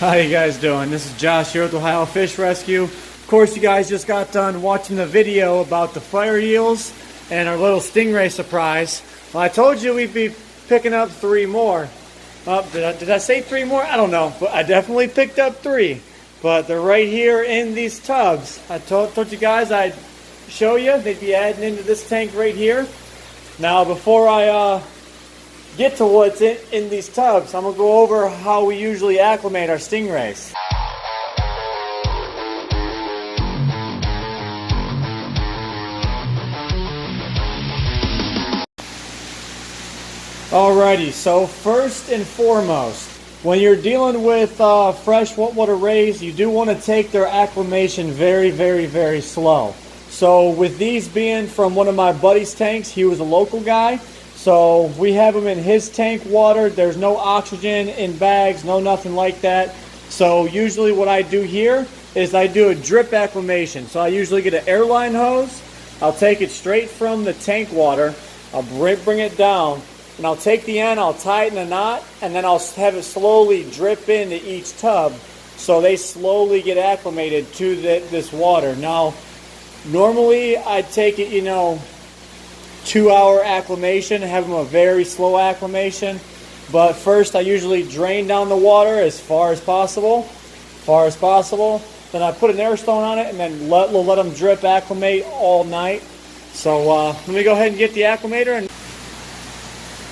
How you guys doing? This is Josh here with Ohio Fish Rescue. Of course, you guys just got done watching the video about the fire eels and our little stingray surprise. Well, I told you we'd be picking up 3 more. Did I say 3 more? I don't know, but I definitely picked up 3. But they're right here in these tubs. I told you guys I'd show you. They'd be adding into this tank right here. Now, before I get to what's in these tubs, I'm going to go over how we usually acclimate our stingrays. Alrighty, so first and foremost, when you're dealing with fresh saltwater rays, you do want to take their acclimation very slow. So with these being from one of my buddy's tanks, he was a local guy. So we have them in his tank water. There's no oxygen in bags, no nothing like that. So usually what I do here is I do a drip acclimation. So I usually get an airline hose. I'll take it straight from the tank water. I'll bring it down, and I'll take the end, I'll tie it in a knot, and then I'll have it slowly drip into each tub so they slowly get acclimated to this water. Now, normally I'd take it, 2-hour acclimation, have them a very slow acclimation. But first I usually drain down the water as far as possible. Then I put an air stone on it and then let them drip acclimate all night. So let me go ahead and get the acclimator.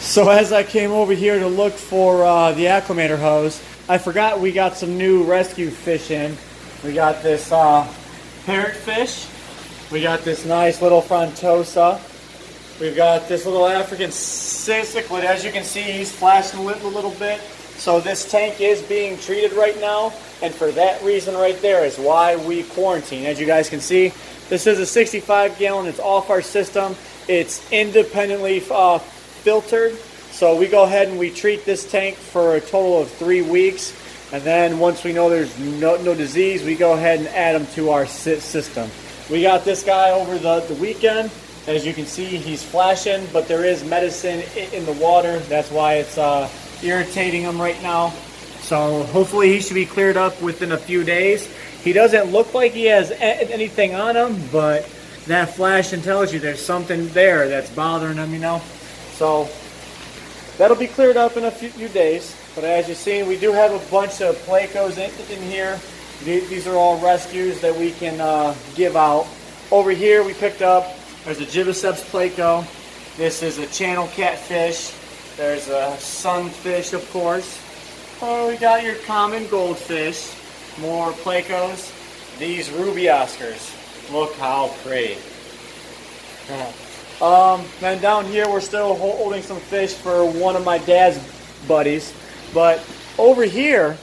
So as I came over here to look for the acclimator hose, I forgot we got some new rescue fish in. We got this parrotfish. We got this nice little frontosa. We've got this little African cichlid. As you can see, he's flashing a little bit. So this tank is being treated right now, and for that reason right there is why we quarantine. As you guys can see, this is a 65 gallon. It's off our system. It's independently filtered. So we go ahead and we treat this tank for a total of 3 weeks. And then once we know there's no disease, we go ahead and add them to our system. We got this guy over the weekend. As you can see, he's flashing, but there is medicine in the water. That's why it's irritating him right now. So hopefully he should be cleared up within a few days. He doesn't look like he has anything on him, but that flashing tells you there's something there that's bothering him, So that'll be cleared up in a few days. But as you've seen, we do have a bunch of Plecos in here. These are all rescues that we can give out. Over here we picked up, there's a Gibiceps Pleco. This is a channel catfish. There's a sunfish, of course. Oh, we got your common goldfish. More Plecos. These ruby Oscars. Look how pretty. Then down here we're still holding some fish for one of my dad's buddies. But over here,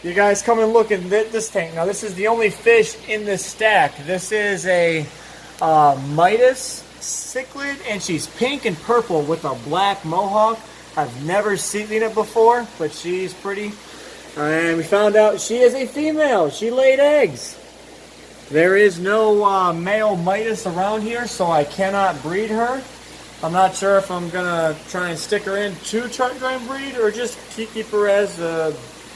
you guys come and look at this tank. Now this is the only fish in this stack. This is a Mitas Cichlid, and she's pink and purple with a black mohawk. I've never seen it before, but she's pretty. And we found out she is a female. She laid eggs. There is no male Mitas around here, so I cannot breed her. I'm not sure if I'm gonna try and stick her in to try and breed, or just keep her as a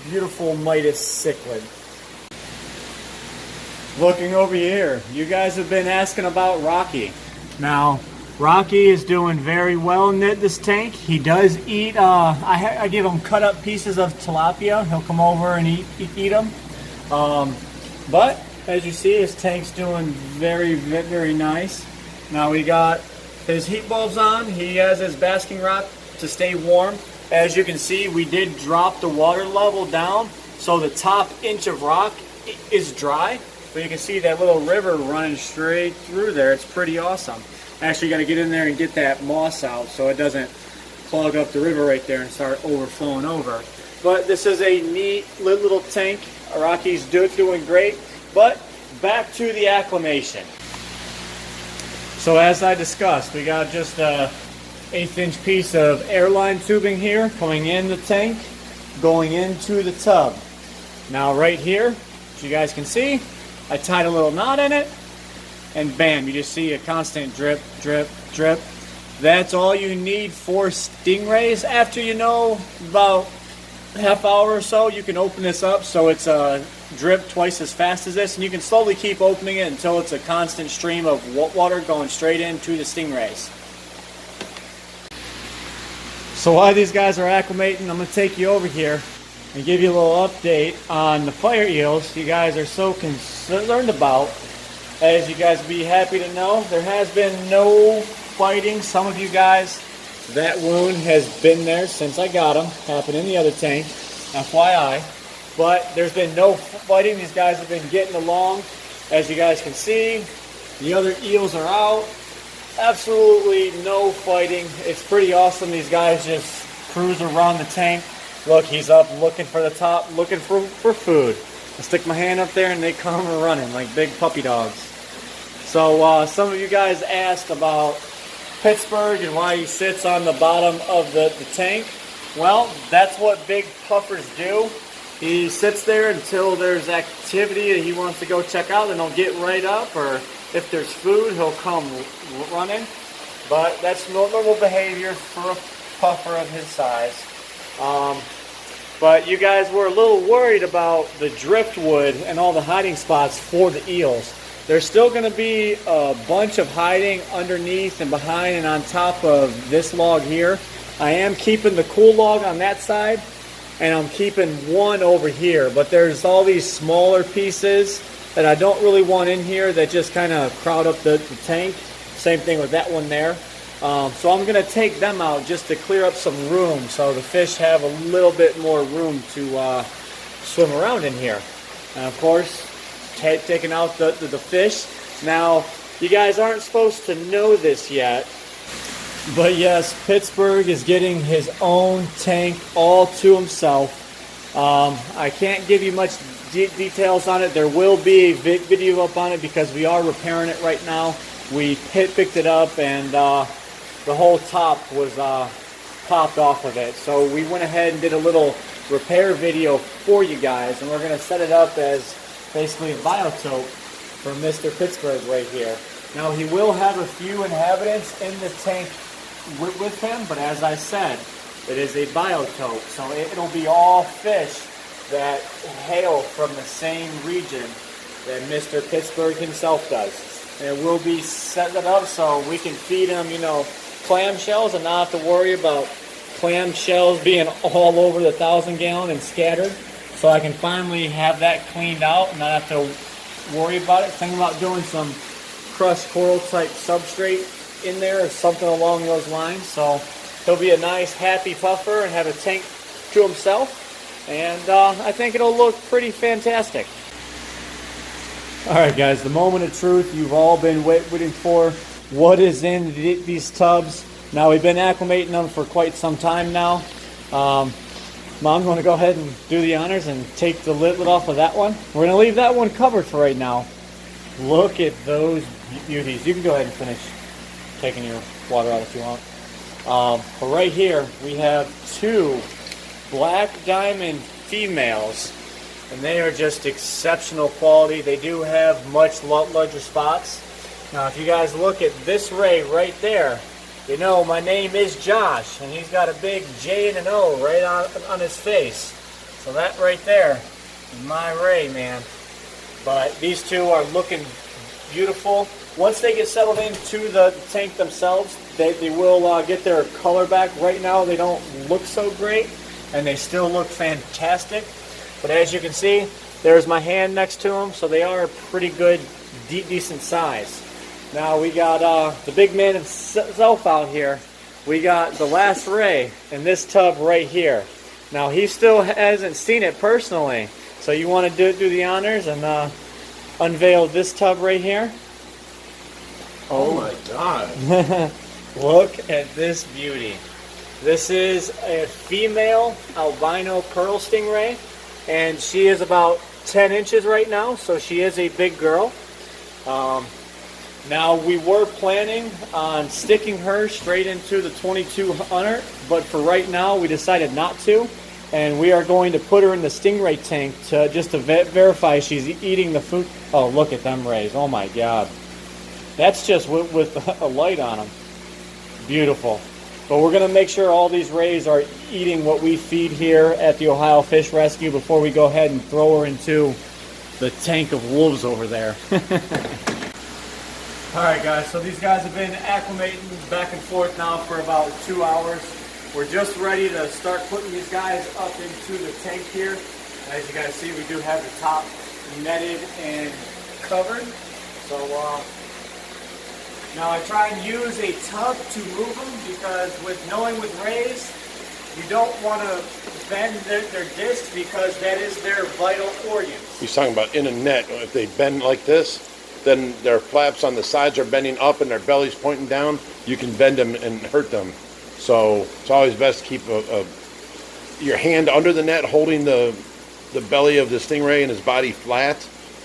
beautiful Mitas Cichlid. Looking over here, you guys have been asking about Rocky. Now, Rocky is doing very well in this tank. He does eat, I give him cut up pieces of tilapia. He'll come over and eat them. But, as you see, his tank's doing very nice. Now we got his heat bulbs on. He has his basking rock to stay warm. As you can see, we did drop the water level down, so the top inch of rock is dry. But you can see that little river running straight through there. It's pretty awesome. Actually, got to get in there and get that moss out so it doesn't clog up the river right there and start overflowing over. But this is a neat little tank. Rocky's doing great. But back to the acclimation. So as I discussed, we got just a 1/8 inch piece of airline tubing here coming in the tank, going into the tub. Now right here, as you guys can see, I tied a little knot in it, and bam, you just see a constant drip. That's all you need for stingrays. After you know about half hour or so, you can open this up so it's drip twice as fast as this, and you can slowly keep opening it until it's a constant stream of water going straight into the stingrays. So while these guys are acclimating, I'm going to take you over here and give you a little update on the fire eels you guys are so concerned about. As you guys will be happy to know, there has been no fighting. Some of you guys, that wound has been there since I got them. Happened in the other tank, FYI. But there's been no fighting. These guys have been getting along. As you guys can see, the other eels are out. Absolutely no fighting. It's pretty awesome. These guys just cruise around the tank. Look, he's up looking for the top, looking for food. I stick my hand up there and they come running like big puppy dogs. So some of you guys asked about Pittsburgh and why he sits on the bottom of the tank. Well, that's what big puffers do. He sits there until there's activity that he wants to go check out, and he'll get right up, or if there's food, he'll come running. But that's normal behavior for a puffer of his size. But you guys were a little worried about the driftwood and all the hiding spots for the eels. There's still going to be a bunch of hiding underneath and behind and on top of this log here. I am keeping the cool log on that side, and I'm keeping one over here. But there's all these smaller pieces that I don't really want in here that just kind of crowd up the tank. Same thing with that one there. So I'm going to take them out just to clear up some room so the fish have a little bit more room to swim around in here. And of course, taking out the fish. Now, you guys aren't supposed to know this yet, but yes, Pittsburgh is getting his own tank all to himself. I can't give you much details on it. There will be a video up on it because we are repairing it right now. We picked it up and the whole top was popped off of it. So we went ahead and did a little repair video for you guys, and we're going to set it up as basically a biotope for Mr. Pittsburgh right here. Now, he will have a few inhabitants in the tank with him, but as I said, it is a biotope, so it'll be all fish that hail from the same region that Mr. Pittsburgh himself does. And we'll be setting it up so we can feed him, you know, clam shells and not have to worry about clam shells being all over the 1,000-gallon and scattered. So I can finally have that cleaned out and not have to worry about it. Thinking about doing some crushed coral type substrate in there or something along those lines. So he'll be a nice happy puffer and have a tank to himself. And I think it'll look pretty fantastic. Alright guys, the moment of truth you've all been waiting for. What is in these tubs? Now, we've been acclimating them for quite some time now. Mom's going to go ahead and do the honors and take the lid off of that one. We're going to leave that one covered for right now. Look at those beauties. You can go ahead and finish taking your water out if you want. But right here, we have two black diamond females. And they are just exceptional quality. They do have much larger spots. Now, if you guys look at this ray right there, you know my name is Josh, and he's got a big J and an O right on his face. So that right there is my ray, man. But these two are looking beautiful. Once they get settled into the tank themselves, they will get their color back. Right now, they don't look so great, and they still look fantastic. But as you can see, there's my hand next to them, so they are a pretty good, decent size. Now we got the big man himself out here. We got the last ray in this tub right here. Now he still hasn't seen it personally, so you want to do the honors and unveil this tub right here. Oh my God! Look at this beauty. This is a female albino pearl stingray, and she is about 10 inches right now, so she is a big girl. Now, we were planning on sticking her straight into the 2200, but for right now, we decided not to. And we are going to put her in the stingray tank just to verify she's eating the food. Oh, look at them rays. Oh, my God. That's just with a light on them. Beautiful. But we're going to make sure all these rays are eating what we feed here at the Ohio Fish Rescue before we go ahead and throw her into the tank of wolves over there. Alright guys, so these guys have been acclimating back and forth now for about 2 hours. We're just ready to start putting these guys up into the tank here. As you guys see, we do have the top netted and covered. So now I try and use a tub to move them because with rays, you don't want to bend their discs because that is their vital organs. He's talking about in a net. If they bend like this, then their flaps on the sides are bending up and their belly's pointing down. You can bend them and hurt them. So it's always best to keep your hand under the net holding the belly of the stingray and his body flat,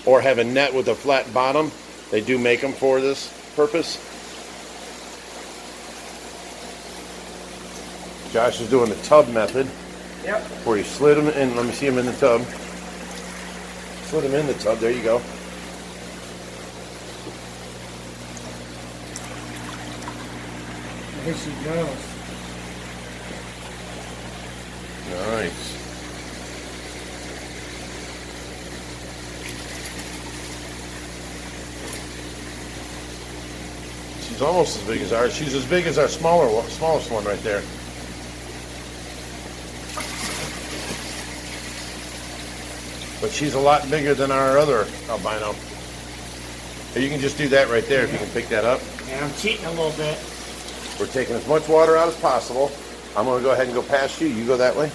or have a net with a flat bottom. They do make them for this purpose. Josh is doing the tub method. Yep. Where you slid them in. Let me see him in the tub. Slid them in the tub. There you go. There she goes. Nice. She's almost as big as ours. She's as big as our smallest one right there. But she's a lot bigger than our other albino. You can just do that right there if you can pick that up. And I'm cheating a little bit. We're taking as much water out as possible. I'm going to go ahead and go past you. You go that way.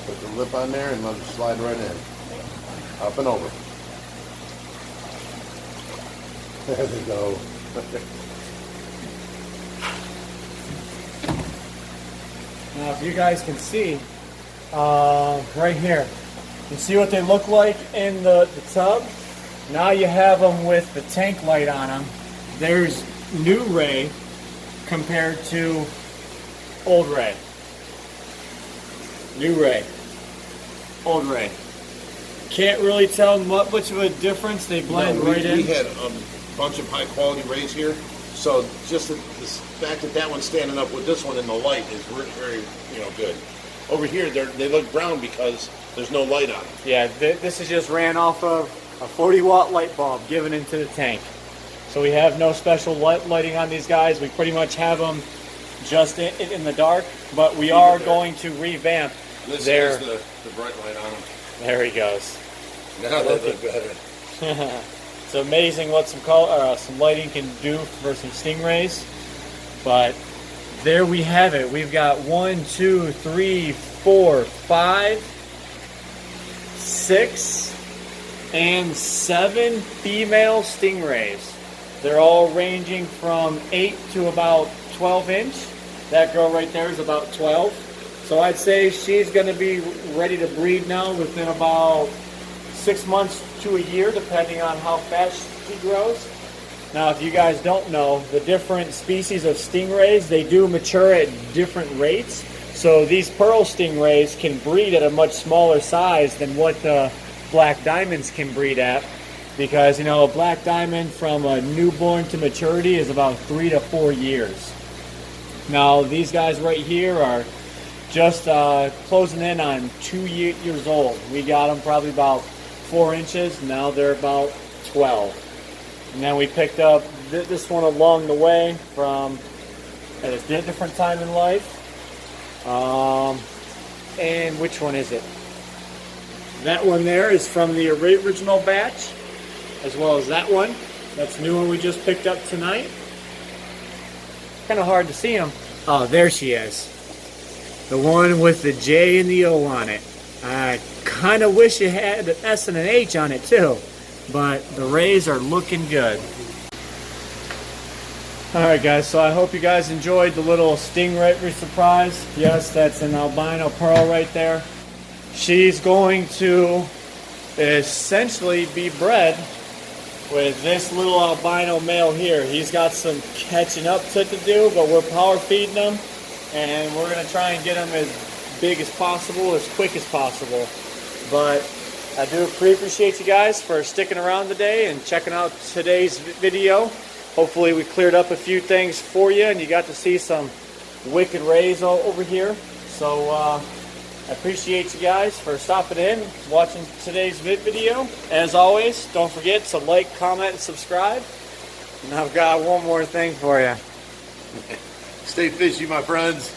Put the lip on there and let it slide right in. Up and over. There we go. Now, if you guys can see, right here, you see what they look like in the tub? Now you have them with the tank light on them. There's new ray compared to old ray. New ray. Old ray. Can't really tell much of a difference. They blend right in. We had a bunch of high quality rays here. So just the fact that that one's standing up with this one in the light is very good. Over here, they look brown because there's no light on them. Yeah, this is just ran off of a 40-watt light bulb given into the tank. So we have no special lighting on these guys. We pretty much have them just in the dark, but we are going to revamp This their... is the bright light on them. There he goes. Now they look better. It's amazing what some lighting can do for some stingrays. But there we have it. We've got 1, 2, 3, 4, 5, 6, and 7 female stingrays. They're all ranging from 8 to about 12 inch. That girl right there is about 12. So I'd say she's going to be ready to breed now within about 6 months to a year, depending on how fast she grows. Now, if you guys don't know, the different species of stingrays, they do mature at different rates. So these pearl stingrays can breed at a much smaller size than what the black diamonds can breed at. Because, a black diamond from a newborn to maturity is about 3 to 4 years. Now, these guys right here are just closing in on 2 years old. We got them probably about 4 inches. Now they're about 12. And then we picked up this one along the way from at a different time in life. And which one is it? That one there is from the original batch, as well as that one. That's the new one we just picked up tonight. Kind of hard to see them. Oh, there she is. The one with the J and the O on it. I kind of wish it had an S and an H on it too, but the rays are looking good. Alright guys, so I hope you guys enjoyed the little stingray surprise. Yes, that's an albino pearl right there. She's going to essentially be bred with this little albino male here. He's got some catching up to do, but we're power feeding him, and we're going to try and get him as big as possible, as quick as possible. But I do appreciate you guys for sticking around today and checking out today's video. hopefully we cleared up a few things for you and you got to see some wicked rays over here. So I appreciate you guys for stopping in, watching today's video. As always, don't forget to like, comment, and subscribe. And I've got one more thing for you. Stay fishy, my friends.